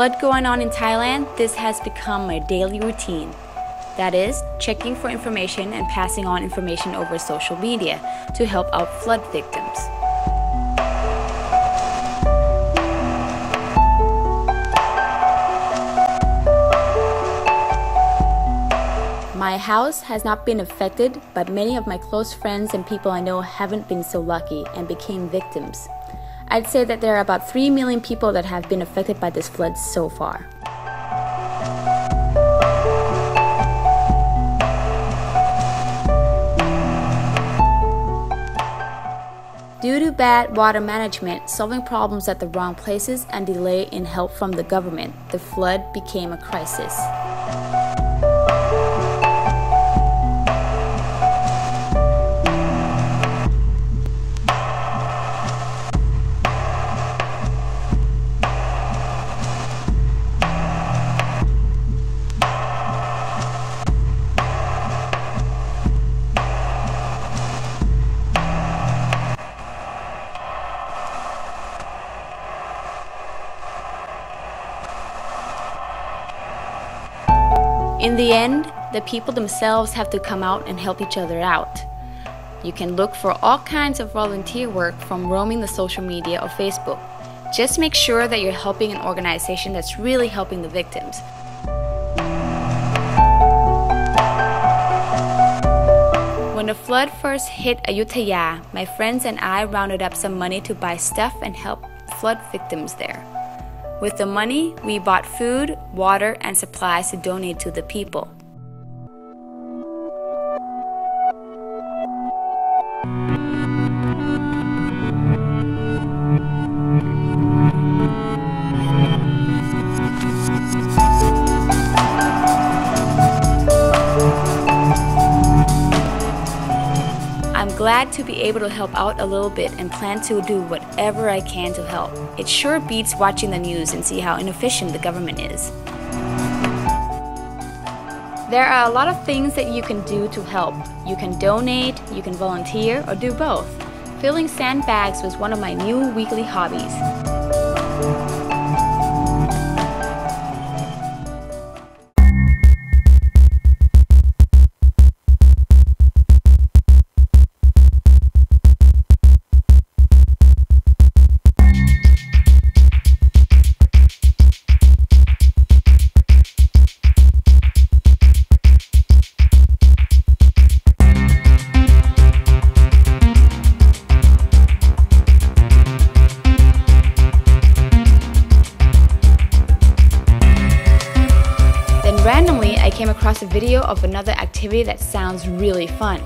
flood going on in Thailand, this has become my daily routine. That is, checking for information and passing on information over social media to help out flood victims. My house has not been affected, but many of my close friends and people I know haven't been so lucky and became victims. I'd say that there are about 3 million people that have been affected by this flood so far. Due to bad water management, solving problems at the wrong places, and delay in help from the government, the flood became a crisis. In the end, the people themselves have to come out and help each other out. You can look for all kinds of volunteer work from roaming the social media or Facebook. Just make sure that you're helping an organization that's really helping the victims. When the flood first hit Ayutthaya, my friends and I rounded up some money to buy stuff and help flood victims there. With the money, we bought food, water, and supplies to donate to the people. I'm glad to be able to help out a little bit and plan to do whatever I can to help. It sure beats watching the news and see how inefficient the government is. There are a lot of things that you can do to help. You can donate, you can volunteer, or do both. Filling sandbags was one of my new weekly hobbies. Randomly, I came across a video of another activity that sounds really fun.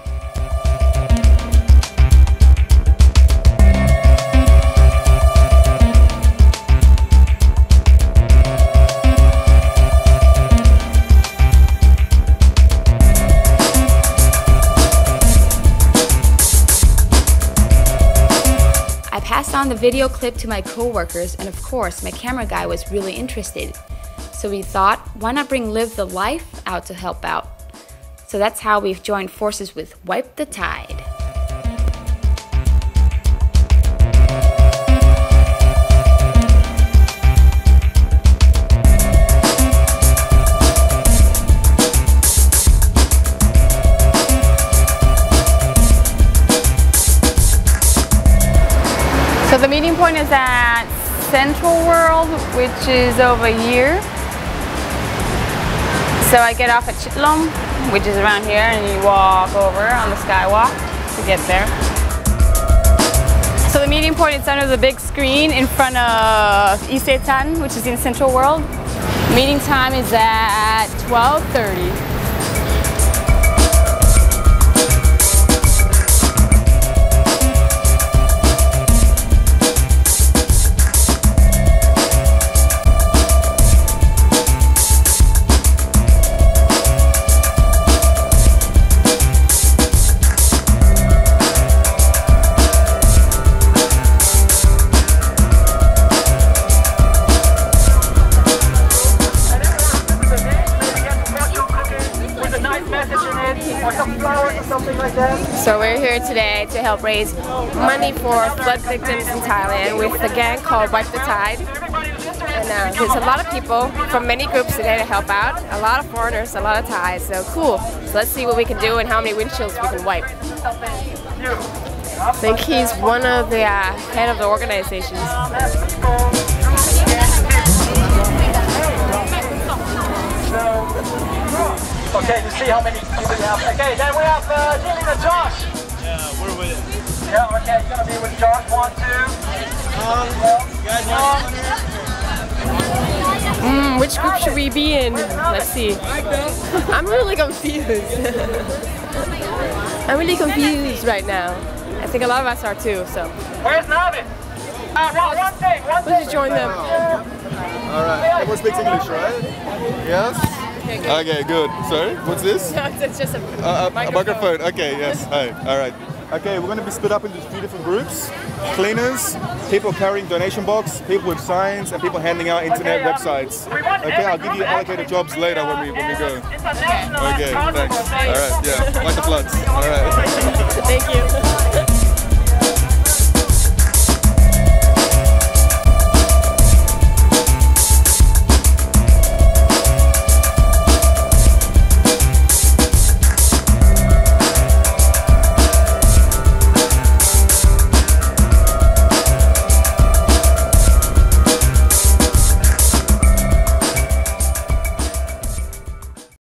I passed on the video clip to my co-workers, and of course, my camera guy was really interested. So we thought, why not bring Live the Life out to help out? So that's how we've joined forces with Wipe the Tide. So the meeting point is at Central World, which is over here. So I get off at Chitlom, which is around here, and you walk over on the skywalk to get there. So the meeting point is under the big screen in front of Isetan, which is in Central World. Meeting time is at 12:30. So we're here today to help raise money for flood victims in Thailand with a gang called Wipe the Tide. And there's a lot of people from many groups today to help out. A lot of foreigners, a lot of Thais. So cool. So let's see what we can do and how many windshields we can wipe. I think he's one of the head of the organizations. Okay, you see how many people we have. Okay, then we have Jimmy and Josh. Yeah, we're with it. Yeah, okay, you're gonna be with Josh. 1, 2. Which group should we be in? Let's see. I'm really confused. I'm really confused right now. I think a lot of us are too, so. Where's Navi? One thing. Let's just join them. Alright, everyone speaks English, right? Yes? Okay, good. Sorry, what's this? No, it's just a microphone. Okay, yes. Hi. Alright. Okay, we're going to be split up into 3 different groups. Cleaners, people carrying donation box, people with signs, and people handing out internet websites. Okay, I'll give you allocated jobs later when we go. Okay, thanks. Alright, yeah, like the floods. Alright. Thank you.